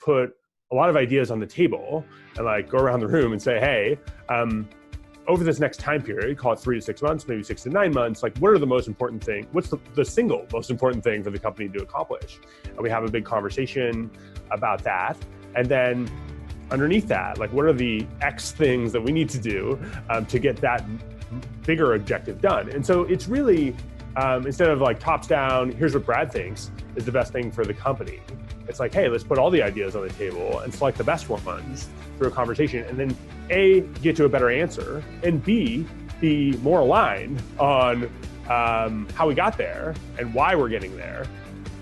put a lot of ideas on the table and like go around the room and say, hey, over this next time period, call it 3 to 6 months, maybe 6 to 9 months, like what are the most important things? What's the single most important thing for the company to accomplish? And we have a big conversation about that. And then underneath that, like what are the X things that we need to do to get that bigger objective done? And so it's really, instead of like tops down, here's what Brad thinks is the best thing for the company. It's like, hey, let's put all the ideas on the table and select the best ones through a conversation, and then A, get to a better answer, and B, be more aligned on how we got there and why we're getting there.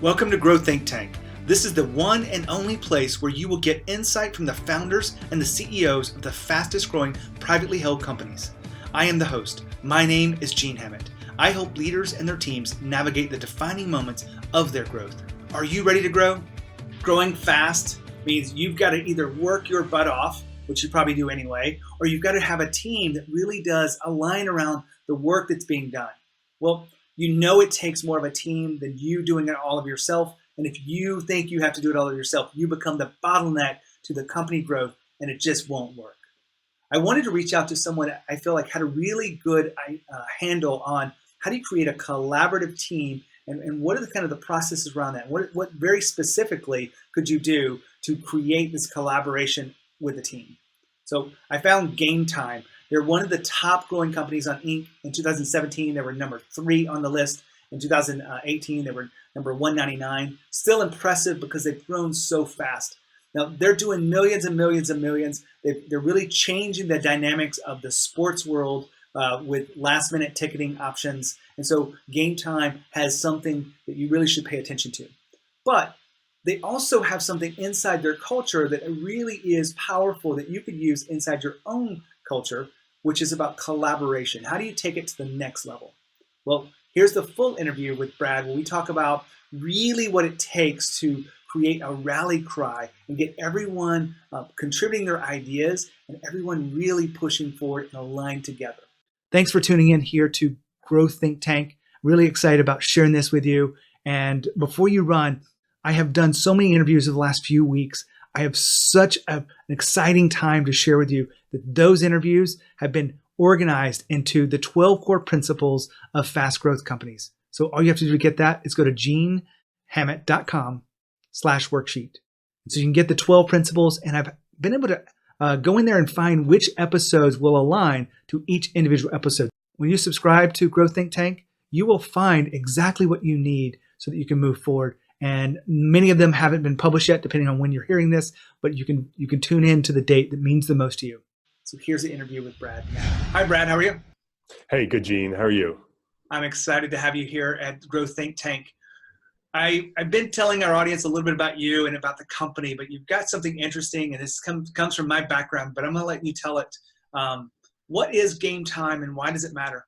Welcome to Grow Think Tank. This is the one and only place where you will get insight from the founders and the CEOs of the fastest growing privately held companies. I am the host. My name is Gene Hammett. I help leaders and their teams navigate the defining moments of their growth. Are you ready to grow? Growing fast means you've got to either work your butt off, which you probably do anyway, or you've got to have a team that really does align around the work that's being done. Well, you know it takes more of a team than you doing it all of yourself. And if you think you have to do it all of yourself, you become the bottleneck to the company growth, and it just won't work. I wanted to reach out to someone I feel like had a really good handle on how do you create a collaborative team, and what are the kind of the processes around that? What very specifically could you do to create this collaboration with a team? So I found Gametime. They're one of the top growing companies on Inc. In 2017, they were number 3 on the list. In 2018, they were number 199. Still impressive because they've grown so fast. Now they're doing millions and millions and millions. They're really changing the dynamics of the sports world with last minute ticketing options. And so Gametime has something that you really should pay attention to. But they also have something inside their culture that really is powerful that you could use inside your own culture, which is about collaboration. How do you take it to the next level? Well, here's the full interview with Brad where we talk about really what it takes to create a rally cry and get everyone contributing their ideas and everyone really pushing forward and aligned together. Thanks for tuning in here to Grow Think Tank. Really excited about sharing this with you. And before you run, I have done so many interviews over the last few weeks. I have such an exciting time to share with you that those interviews have been organized into the 12 core principles of fast growth companies. So all you have to do to get that is go to genehammett.com/worksheet. So you can get the 12 principles, and I've been able to go in there and find which episodes will align to each individual episode. When you subscribe to Grow Think Tank, you will find exactly what you need so that you can move forward. And many of them haven't been published yet, depending on when you're hearing this, but you can tune in to the date that means the most to you. So here's the interview with Brad. Hi, Brad. How are you? Hey, good, Gene. How are you? I'm excited to have you here at Grow Think Tank. I've been telling our audience a little bit about you and about the company, but you've got something interesting, and this comes from my background, but I'm going to let you tell it. What is Gametime, and why does it matter?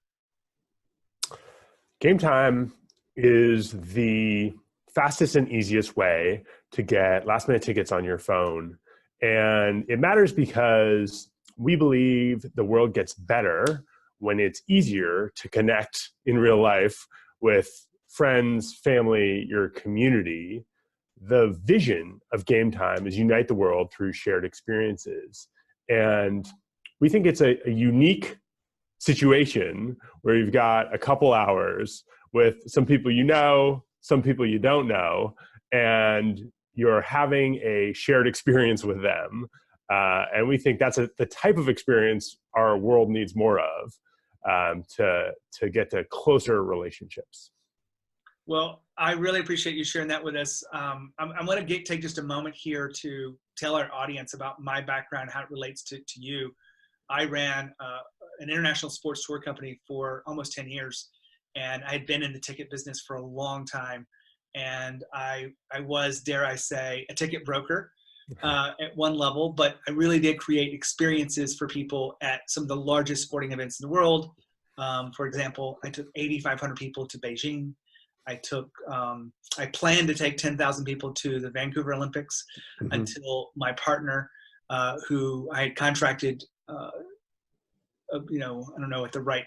Gametime is the fastest and easiest way to get last-minute tickets on your phone. And it matters because we believe the world gets better when it's easier to connect in real life with friends, family, your community. The vision of Gametime is unite the world through shared experiences. And we think it's a unique situation where you've got a couple hours with some people you know, some people you don't know, and you're having a shared experience with them. And we think that's the type of experience our world needs more of to get to closer relationships. Well, I really appreciate you sharing that with us. I'm going to take just a moment here to tell our audience about my background, how it relates to you. I ran an international sports tour company for almost 10 years, and I had been in the ticket business for a long time. And I was, dare I say, a ticket broker at one level, but I really did create experiences for people at some of the largest sporting events in the world. For example, I took 8,500 people to Beijing. I planned to take 10,000 people to the Vancouver Olympics until my partner, who I had contracted, I don't know at the right,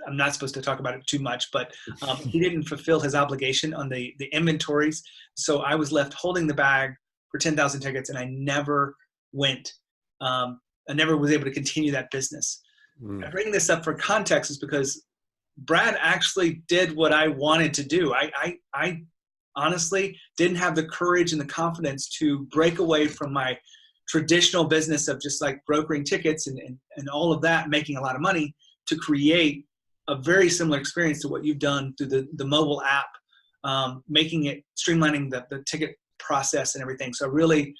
I'm not supposed to talk about it too much, but he didn't fulfill his obligation on the inventories. So I was left holding the bag for 10,000 tickets, and I never went. I never was able to continue that business. I bring this up for context is because Brad actually did what I wanted to do. I honestly didn't have the courage and the confidence to break away from my traditional business of just like brokering tickets and all of that, making a lot of money, to create a very similar experience to what you've done through the mobile app, making it, streamlining the ticket process and everything. So really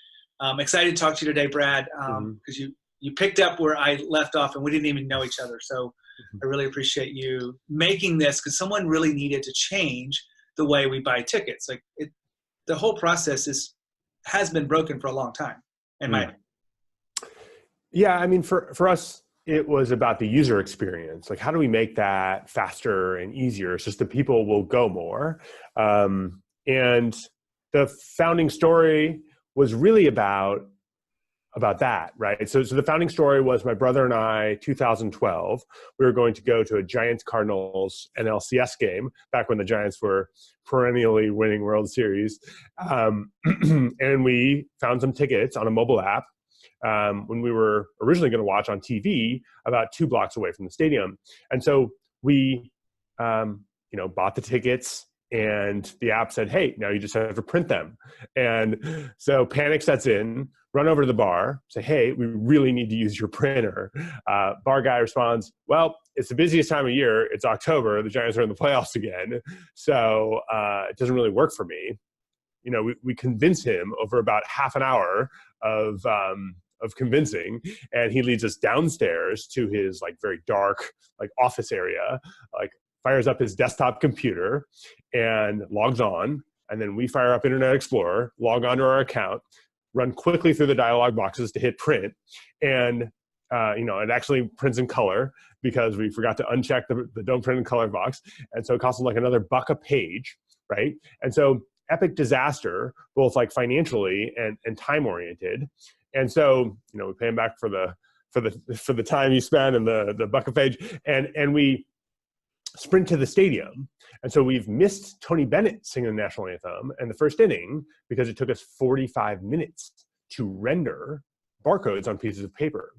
excited to talk to you today, Brad, because you picked up where I left off and we didn't even know each other. So I really appreciate you making this, because someone really needed to change the way we buy tickets. Like the whole process has been broken for a long time. Yeah, I mean, for us, it was about the user experience. Like, how do we make that faster and easier so that people will go more? And the founding story was really about that, right? So the founding story was my brother and I, 2012, we were going to go to a Giants-Cardinals NLCS game back when the Giants were perennially winning World Series. And we found some tickets on a mobile app when we were originally going to watch on TV about 2 blocks away from the stadium. And so we, bought the tickets, and the app said, hey, now you just have to print them. And so panic sets in, run over to the bar, say, hey, we really need to use your printer. Bar guy responds, well, it's the busiest time of year. It's October. The Giants are in the playoffs again. So it doesn't really work for me. We convince him over about half an hour of convincing, and he leads us downstairs to his like very dark like office area, like fires up his desktop computer and logs on, and then we fire up Internet Explorer, log onto our account, run quickly through the dialog boxes to hit print, and it actually prints in color because we forgot to uncheck the don't print in color box, and so it costs them like another $1 a page, right? And so epic disaster, both like financially and time oriented. And so, we pay him back for the time you spent and the $1 a page, and we sprint to the stadium. And so we've missed Tony Bennett singing the national anthem in the first inning because it took us 45 minutes to render barcodes on pieces of paper.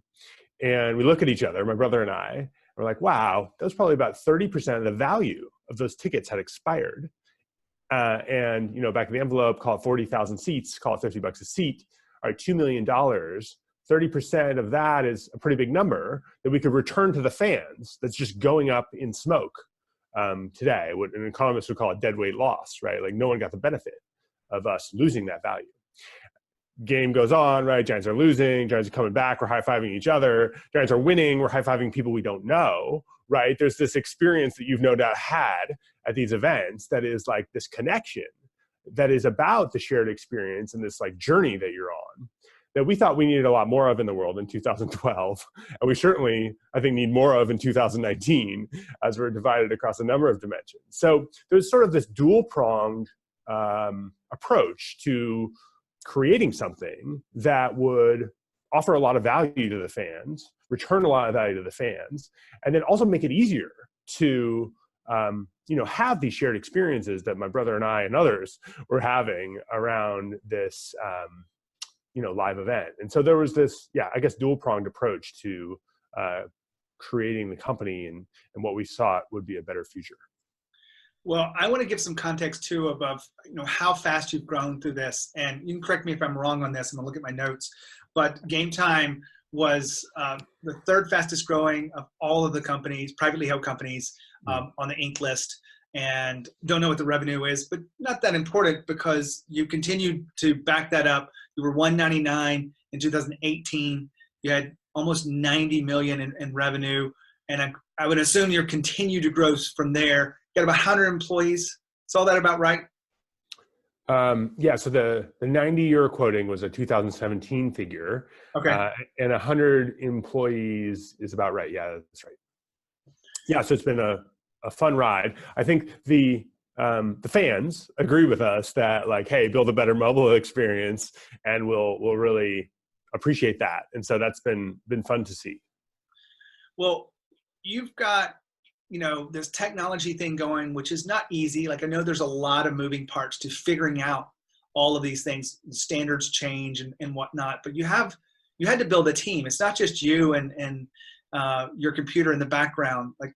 And we look at each other, my brother and I, and we're like, wow, that was probably about 30% of the value of those tickets had expired. And back in the envelope, call it 40,000 seats, call it $50 a seat, all right, $2 million. 30% of that is a pretty big number that we could return to the fans that's just going up in smoke today. What an economist would call a deadweight loss, right? Like no one got the benefit of us losing that value. Game goes on, right? Giants are losing, Giants are coming back, we're high-fiving each other. Giants are winning, we're high-fiving people we don't know, right? There's this experience that you've no doubt had at these events that is like this connection that is about the shared experience and this like journey that you're on, that we thought we needed a lot more of in the world in 2012. And we certainly, I think, need more of in 2019 as we're divided across a number of dimensions. So there's sort of this dual-pronged approach to creating something that would offer a lot of value to the fans, return a lot of value to the fans, and then also make it easier to have these shared experiences that my brother and I and others were having around this live event. And so there was this, dual-pronged approach to creating the company and what we thought would be a better future. Well, I want to give some context too about how fast you've grown through this. And you can correct me if I'm wrong on this. I'm gonna look at my notes. But Gametime was the 3rd fastest growing of all of the companies, privately held companies, on the Inc. list. And don't know what the revenue is, but not that important because you continued to back that up. You were $199 in 2018. You had almost $90 million in revenue. And I would assume you're continued to grow from there. You got about 100 employees. Is all that about right? So the 90 you're quoting was a 2017 figure. Okay. And 100 employees is about right. Yeah, that's right. Yeah, so it's been a fun ride. I think the fans agree with us that like, hey, build a better mobile experience, and we'll really appreciate that. And so that's been fun to see. Well, you've got this technology thing going, which is not easy. Like I know there's a lot of moving parts to figuring out all of these things, standards change and whatnot, but you had to build a team. It's not just you and your computer in the background. Like,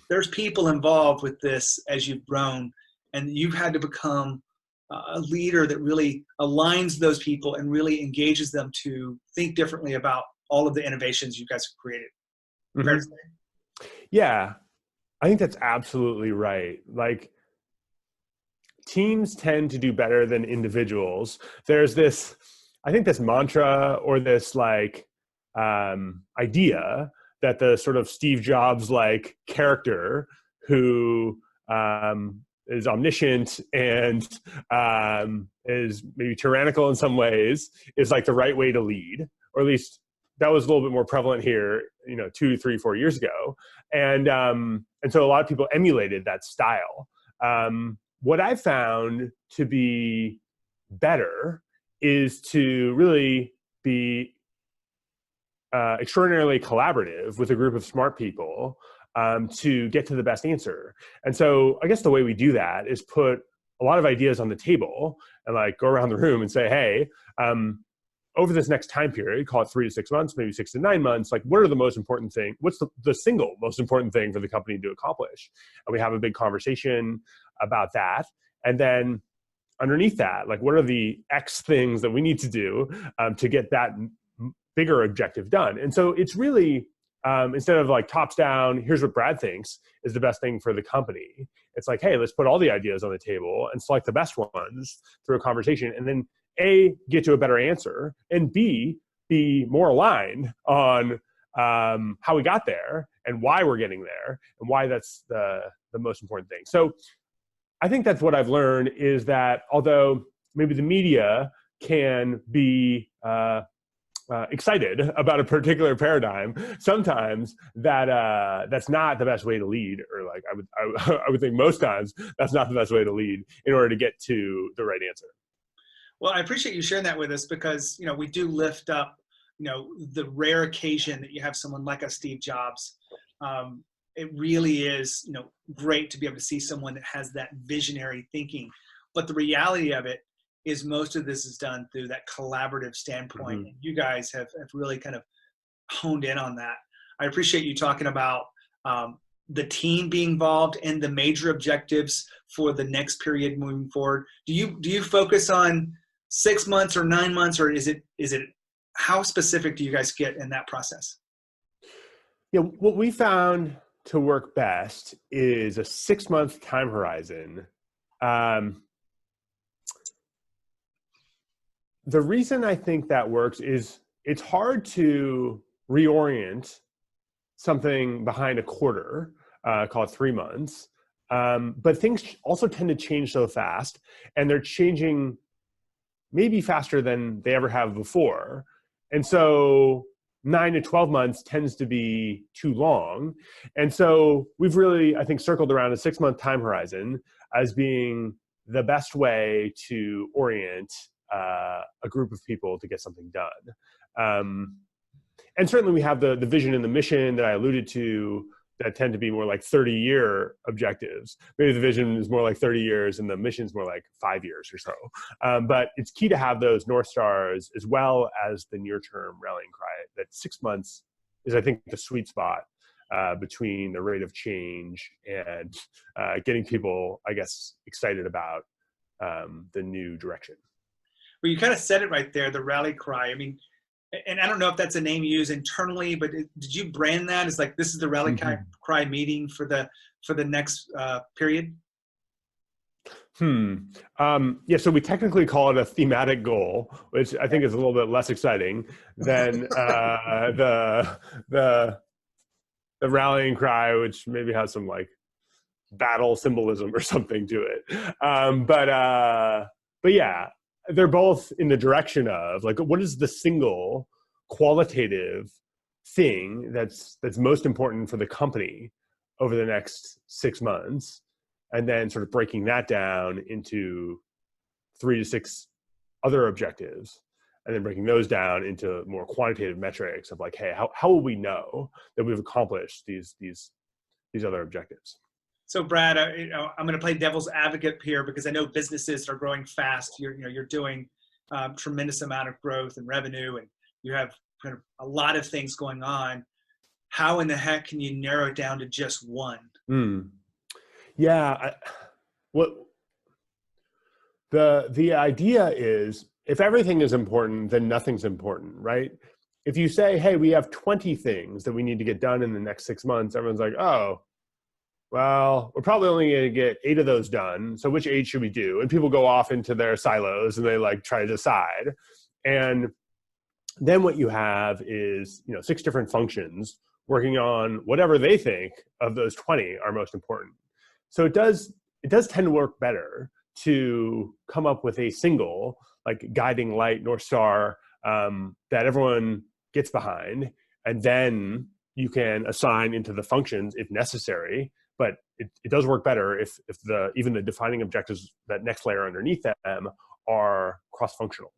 there's people involved with this as you've grown, and you've had to become a leader that really aligns those people and really engages them to think differently about all of the innovations you guys have created. Fair to say? Yeah, I think that's absolutely right. Like, teams tend to do better than individuals. There's this, I think, this mantra or this like idea that the sort of Steve Jobs like character who is omniscient and is maybe tyrannical in some ways is like the right way to lead, or at least that was a little bit more prevalent here, 2, 3, 4 years ago. And so a lot of people emulated that style. What I found to be better is to really be extraordinarily collaborative with a group of smart people to get to the best answer. And so I guess the way we do that is put a lot of ideas on the table and like go around the room and say, hey, over this next time period, call it 3 to 6 months, maybe 6 to 9 months, like what are the most important things? What's the single most important thing for the company to accomplish? And we have a big conversation about that. And then underneath that, like what are the X things that we need to do to get that bigger objective done? And so it's really, instead of like tops down, here's what Brad thinks is the best thing for the company. It's like, hey, let's put all the ideas on the table and select the best ones through a conversation. And then A, get to a better answer, and B, be more aligned on how we got there and why we're getting there and why that's the most important thing. So I think that's what I've learned is that although maybe the media can be excited about a particular paradigm, sometimes that's not the best way to lead, or like I would think most times that's not the best way to lead in order to get to the right answer. Well, I appreciate you sharing that with us because, we do lift up, the rare occasion that you have someone like a Steve Jobs. It really is, great to be able to see someone that has that visionary thinking. But the reality of it is most of this is done through that collaborative standpoint. Mm-hmm. And you guys have really kind of honed in on that. I appreciate you talking about the team being involved and the major objectives for the next period moving forward. Do you focus on 6 months or 9 months, or is it how specific do you guys get in that process? Yeah, what we found to work best is a 6-month time horizon. The reason I think that works is it's hard to reorient something behind a quarter, call it 3 months. But things also tend to change so fast, and they're changing maybe faster than they ever have before. And so 9 to 12 months tends to be too long. And so we've really, I think, circled around a 6-month time horizon as being the best way to orient a group of people to get something done. And certainly we have the vision and the mission that I alluded to that tend to be more like 30-year objectives. Maybe the vision is more like 30 years and the mission is more like 5 years or so. But it's key to have those North Stars as well as the near-term rallying cry. That 6 months is, I think, the sweet spot between the rate of change and getting people, I guess, excited about the new direction. Well, you kind of said it right there, the rally cry. I mean, and I don't know if that's a name you use internally, but did you brand that as like, this is the rally cry meeting for the next period? Yeah, so we technically call it a thematic goal, which I think is a little bit less exciting than the rallying cry, which maybe has some like battle symbolism or something to it. But yeah, they're both in the direction of like, what is the single qualitative thing that's most important for the company over the next 6 months, and then sort of breaking that down into 3 to 6 other objectives, and then breaking those down into more quantitative metrics of like, hey, how will we know that we've accomplished these other objectives? So Brad, I'm going to play devil's advocate here because I know businesses are growing fast. You're doing tremendous amount of growth and revenue, and you have kind of a lot of things going on. How in the heck can you narrow it down to just one? Yeah. What the idea is, if everything is important, then nothing's important, right? If you say, hey, we have 20 things that we need to get done in the next 6 months, everyone's like, oh, well, we're probably only going to get 8 of those done. So which 8 should we do? And people go off into their silos and they like try to decide. And then what you have is, 6 different functions working on whatever they think of those 20 are most important. So it does tend to work better to come up with a single, like, guiding light, North Star, that everyone gets behind, and then you can assign into the functions if necessary. But it does work better if even the defining objectives, that next layer underneath them, are cross-functional.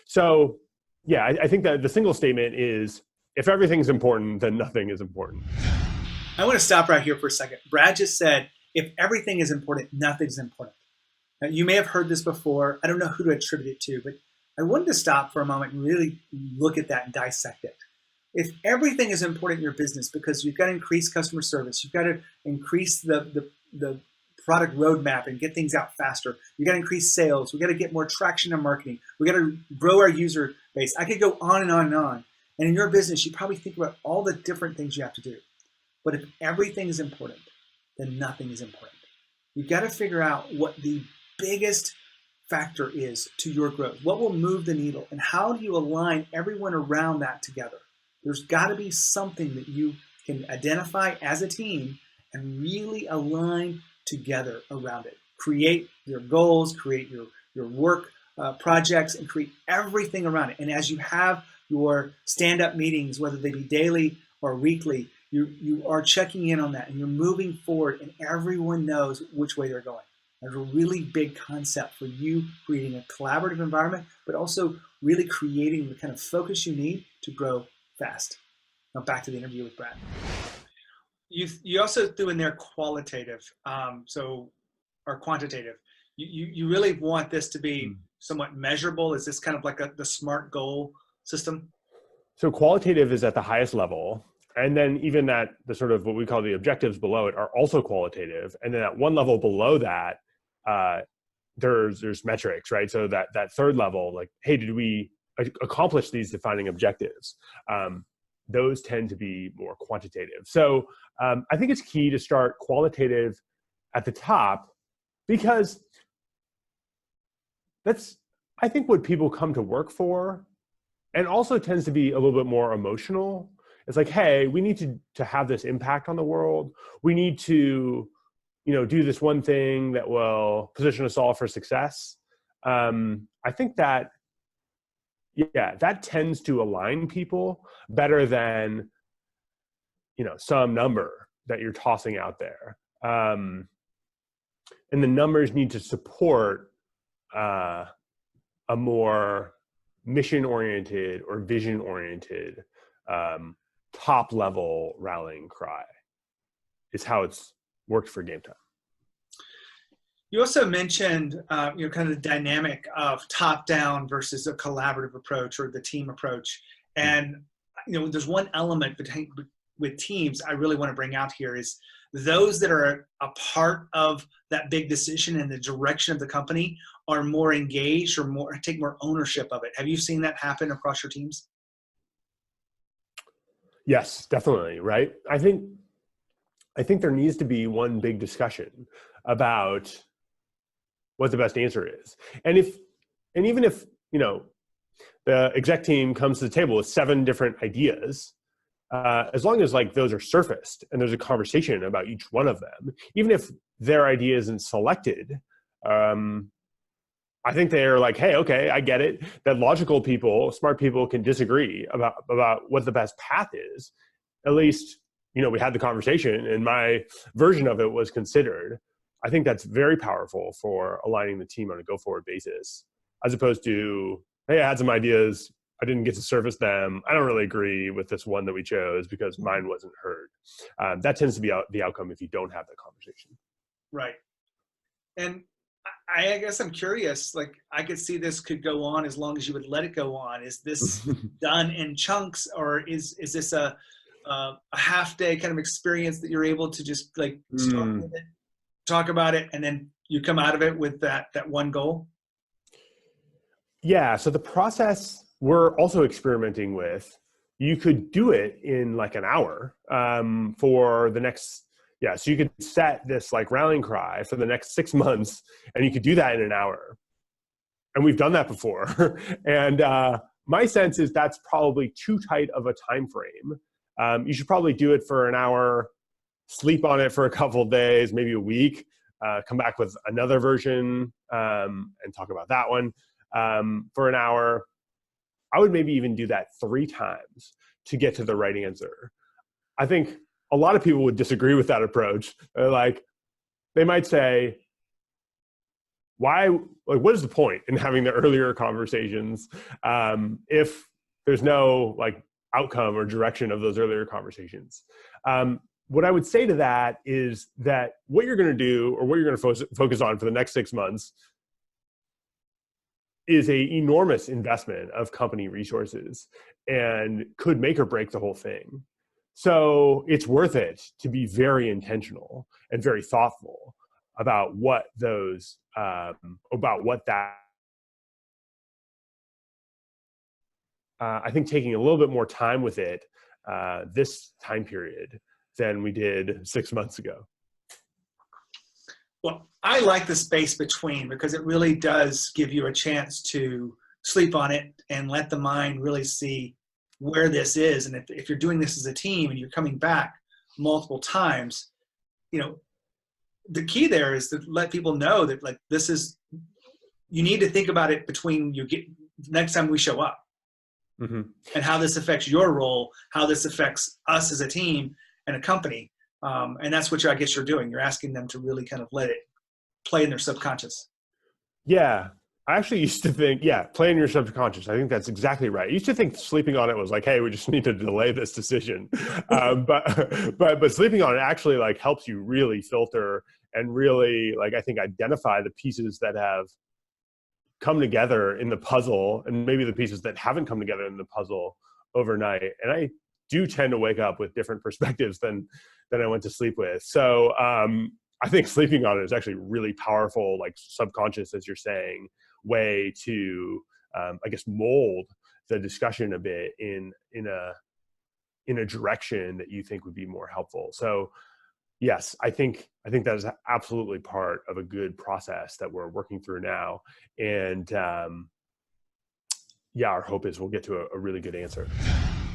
So yeah, I think that the single statement is, if everything's important, then nothing is important. I want to stop right here for a second. Brad just said, if everything is important, nothing's important. Now, you may have heard this before. I don't know who to attribute it to, but I wanted to stop for a moment and really look at that and dissect it. If everything is important in your business because you've got to increase customer service, you've got to increase the product roadmap and get things out faster, you've got to increase sales, we've got to get more traction in marketing, we've got to grow our user base. I could go on and on and on. And in your business, you probably think about all the different things you have to do. But if everything is important, then nothing is important. You've got to figure out what the biggest factor is to your growth. What will move the needle? And how do you align everyone around that together? There's got to be something that you can identify as a team and really align together around it. Create your goals, create your work projects, and create everything around it. And as you have your stand-up meetings, whether they be daily or weekly, you are checking in on that and you're moving forward, and everyone knows which way they're going. There's a really big concept for you creating a collaborative environment, but also really creating the kind of focus you need to grow fast. Now back to the interview with Brad. You also threw in there qualitative, or quantitative. You really want this to be somewhat measurable. Is this kind of like the SMART goal system? So qualitative is at the highest level. And then even that, the sort of what we call the objectives below it are also qualitative. And then at one level below that, there's metrics, right? So that third level, like, hey, did we accomplish these defining objectives? Those tend to be more quantitative. So I think it's key to start qualitative at the top, because that's, I think, what people come to work for, and also tends to be a little bit more emotional. It's like, hey, we need to have this impact on the world. We need to, do this one thing that will position us all for success. I think that, that tends to align people better than, some number that you're tossing out there. And the numbers need to support a more mission-oriented or vision-oriented top-level rallying cry. Is how it's worked for Gametime. You also mentioned, kind of the dynamic of top-down versus a collaborative approach or the team approach. And, there's one element with teams I really want to bring out here is those that are a part of that big decision and the direction of the company are more engaged or take more ownership of it. Have you seen that happen across your teams? Yes, definitely. Right. I think there needs to be one big discussion about what the best answer is. And even if, the exec team comes to the table with 7 different ideas, as long as those are surfaced and there's a conversation about each one of them, even if their idea isn't selected, I think they're like, hey, okay, I get it. That logical people, smart people can disagree about what the best path is. At least, we had the conversation and my version of it was considered. I think that's very powerful for aligning the team on a go-forward basis, as opposed to, hey, I had some ideas, I didn't get to surface them. I don't really agree with this one that we chose because mine wasn't heard. That tends to be the outcome if you don't have that conversation. Right. And I guess I'm curious, like I could see this could go on as long as you would let it go on. Is this done in chunks, or is this a half day kind of experience that you're able to just like start with it, talk about it, and then you come out of it with that one goal? Yeah, so the process we're also experimenting with, you could do it in like an hour for the next, yeah, so you could set this like rallying cry for the next 6 months, and you could do that in an hour. And we've done that before. And my sense is that's probably too tight of a time frame. You should probably do it for an hour, sleep on it for a couple of days, maybe a week, come back with another version and talk about that one for an hour. I would maybe even do that 3 times to get to the right answer. I think a lot of people would disagree with that approach. Like, they might say, why, like, what is the point in having the earlier conversations if there's no like outcome or direction of those earlier conversations? What I would say to that is that what you're going to do, or what you're going to focus on for the next 6 months, is a enormous investment of company resources and could make or break the whole thing. So it's worth it to be very intentional and very thoughtful about what those, about what that, I think taking a little bit more time with it this time period than we did 6 months ago. Well, I like the space between, because it really does give you a chance to sleep on it and let the mind really see where this is. And if you're doing this as a team and you're coming back multiple times, you know, the key there is to let people know that like this is, you need to think about it between you get next time we show up, and how this affects your role, how this affects us as a team and a company. And that's what I guess you're doing. You're asking them to really kind of let it play in their subconscious. Yeah. I actually used to think, play in your subconscious. I think that's exactly right. I used to think sleeping on it was like, hey, we just need to delay this decision. But sleeping on it actually like helps you really filter and really like, I think, identify the pieces that have come together in the puzzle, and maybe the pieces that haven't come together in the puzzle overnight. And I do tend to wake up with different perspectives than I went to sleep with. So I think sleeping on it is actually really powerful, like subconscious, as you're saying, way to, I guess, mold the discussion a bit in a direction that you think would be more helpful. So yes, I think that is absolutely part of a good process that we're working through now. And our hope is we'll get to a really good answer.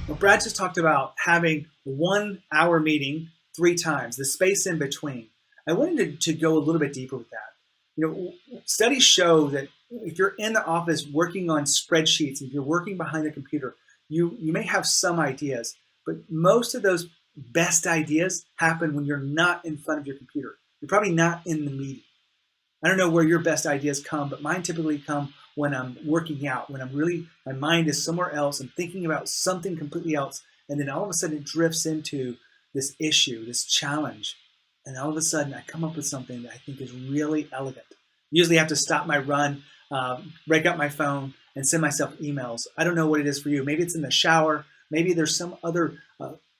Well, Brad just talked about having 1 hour meeting 3 times, the space in between. I wanted to go a little bit deeper with that. You know, studies show that if you're in the office working on spreadsheets, if you're working behind a computer, you may have some ideas, but most of those best ideas happen when you're not in front of your computer. You're probably not in the meeting. I don't know where your best ideas come, but mine typically come when I'm working out, when I'm really, my mind is somewhere else. I'm thinking about something completely else. And then all of a sudden it drifts into this issue, this challenge. And all of a sudden I come up with something that I think is really elegant. Usually I have to stop my run, break out my phone, and send myself emails. I don't know what it is for you. Maybe it's in the shower. Maybe there's some other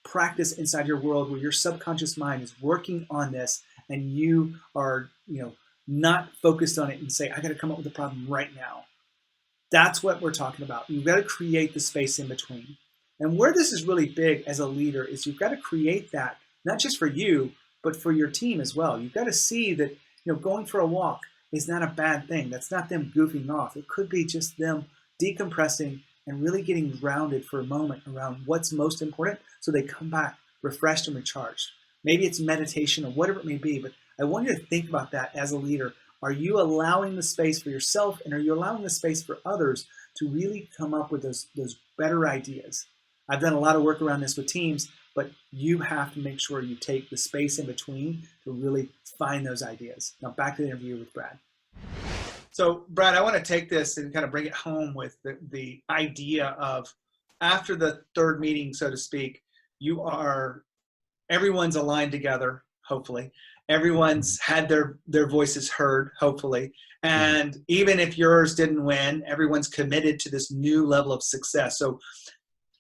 practice inside your world where your subconscious mind is working on this and you are, not focused on it and say, I got to come up with a problem right now. That's what we're talking about. You've got to create the space in between. And where this is really big as a leader is you've got to create that, not just for you, but for your team as well. You've got to see that, going for a walk is not a bad thing. That's not them goofing off. It could be just them decompressing and really getting grounded for a moment around what's most important so they come back refreshed and recharged. Maybe it's meditation or whatever it may be, but I want you to think about that as a leader. Are you allowing the space for yourself, and are you allowing the space for others to really come up with those better ideas? I've done a lot of work around this with teams, but you have to make sure you take the space in between to really find those ideas. Now back to the interview with Brad. So Brad, I want to take this and kind of bring it home with the idea of after the third meeting, so to speak, everyone's aligned together, hopefully, everyone's had their voices heard, hopefully. And even if yours didn't win, everyone's committed to this new level of success. So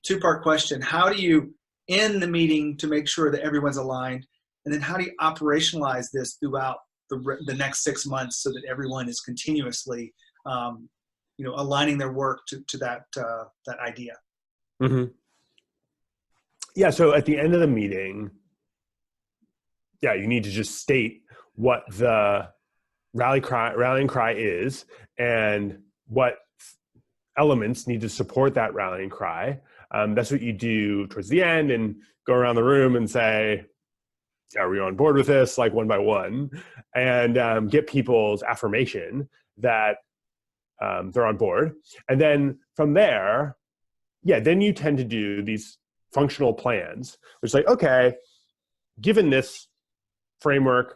two-part question. How do you end the meeting to make sure that everyone's aligned? And then how do you operationalize this throughout the next 6 months so that everyone is continuously, aligning their work to that idea? Mm-hmm. Yeah. So at the end of the meeting, you need to just state what the rallying cry is and what elements need to support that rallying cry. That's what you do towards the end, and go around the room and say, are we on board with this, like one by one, and get people's affirmation that they're on board. And then from there, then you tend to do these functional plans, which is like, okay, given this framework,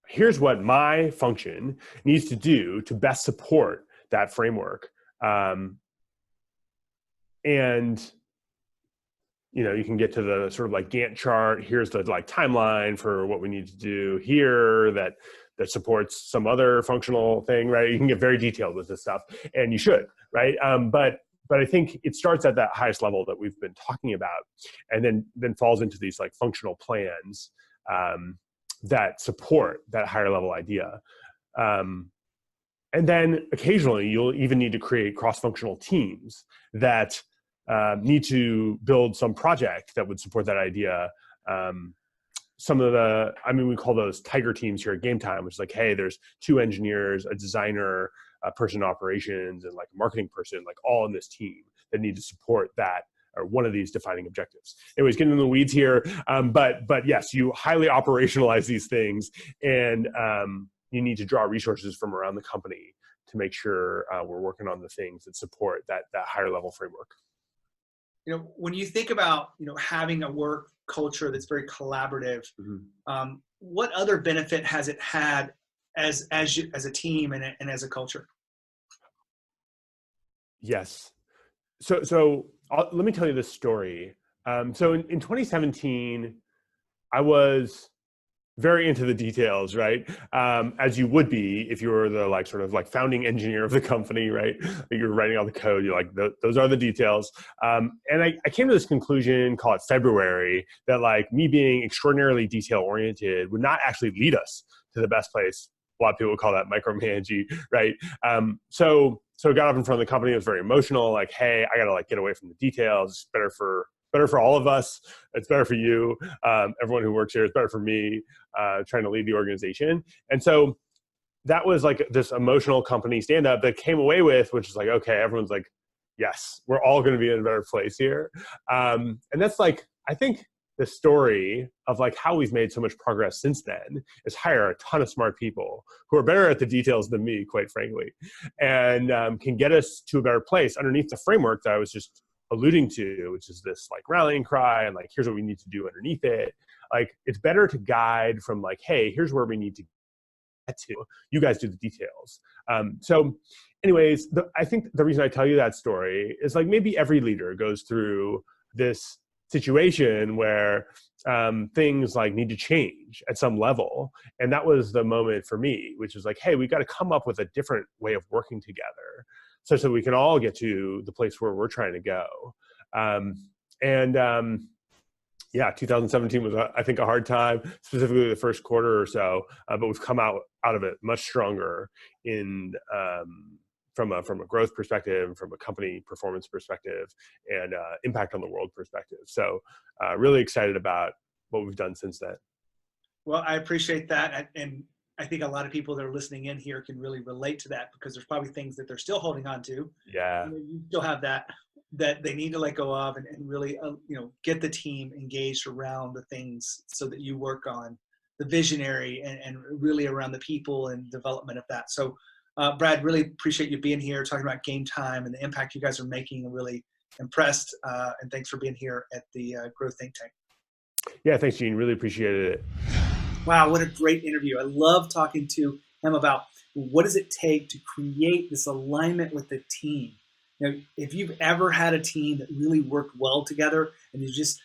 here's what my function needs to do to best support that framework. And you can get to the sort of like Gantt chart. Here's the like timeline for what we need to do here that supports some other functional thing, right? You can get very detailed with this stuff, and you should, right? But I think it starts at that highest level that we've been talking about, and then falls into these like functional plans that support that higher level idea. And then occasionally you'll even need to create cross-functional teams that need to build some project that would support that idea. We call those tiger teams here at Gametime, which is like, hey, there's 2 engineers, a designer, a person in operations, and like a marketing person, like all in this team that need to support that, or one of these defining objectives. Anyways, getting in the weeds here. But yes, you highly operationalize these things, and you need to draw resources from around the company to make sure we're working on the things that support that higher level framework. When you think about, having a work culture that's very collaborative, what other benefit has it had as a team and as a culture? Yes. So let me tell you this story. So in 2017, I was very into the details, right? As you would be if you were the like sort of like founding engineer of the company, right? You're writing all the code. You're like, those are the details. And I came to this conclusion, call it February, that like me being extraordinarily detail oriented would not actually lead us to the best place. A lot of people would call that micromanaging, right? So I got up in front of the company. It was very emotional. Like, hey, I got to like get away from the details. It's better for all of us. It's better for you. Everyone who works here. It's better for me, trying to lead the organization. And so that was like this emotional company stand-up that came away with, which is like, okay, everyone's like, yes, we're all going to be in a better place here. And that's like, I think the story of like how we've made so much progress since then is hire a ton of smart people who are better at the details than me, quite frankly, and can get us to a better place underneath the framework that I was just alluding to, which is this like rallying cry and like, here's what we need to do underneath it. Like, it's better to guide from like, hey, here's where we need to get to. You guys do the details. So anyways, I think the reason I tell you that story is like, maybe every leader goes through this situation where things like need to change at some level. And that was the moment for me, which was like, hey, we got to come up with a different way of working together such that we can all get to the place where we're trying to go. 2017 was, I think, a hard time, specifically the first quarter or so, but we've come out of it much stronger from a growth perspective, from a company performance perspective, and impact on the world perspective. So really excited about what we've done since then. Well, I appreciate that. And I think a lot of people that are listening in here can really relate to that, because there's probably things that they're still holding on to. Yeah. You still have that they need to let go of, and really, get the team engaged around the things so that you work on the visionary and really around the people and development of that. So Brad, really appreciate you being here, talking about Gametime and the impact you guys are making. I'm really impressed. And thanks for being here at the Growth Think Tank. Yeah, thanks, Gene. Really appreciated it. Wow, what a great interview. I love talking to him about what does it take to create this alignment with the team. If you've ever had a team that really worked well together and you just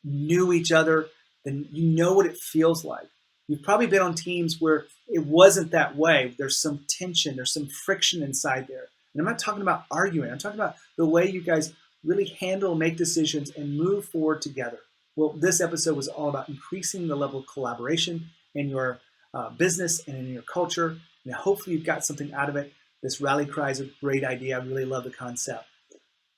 knew each other, then you know what it feels like. You've probably been on teams where it wasn't that way. There's some tension, there's some friction inside there. And I'm not talking about arguing. I'm talking about the way you guys really handle, make decisions, and move forward together. Well, this episode was all about increasing the level of collaboration in your business and in your culture. And hopefully you've got something out of it. This rally cry is a great idea. I really love the concept.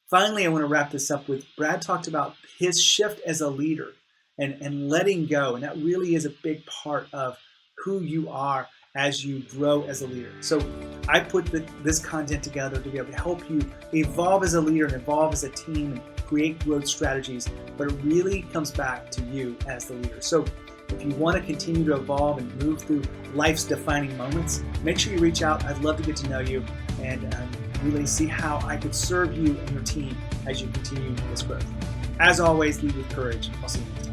Finally, I want to wrap this up with Brad talked about his shift as a leader and letting go. And that really is a big part of who you are as you grow as a leader. So I put this content together to be able to help you evolve as a leader and evolve as a team and create growth strategies, but it really comes back to you as the leader. So if you want to continue to evolve and move through life's defining moments, make sure you reach out. I'd love to get to know you and really see how I could serve you and your team as you continue this growth. As always, lead with courage. I'll see you next time.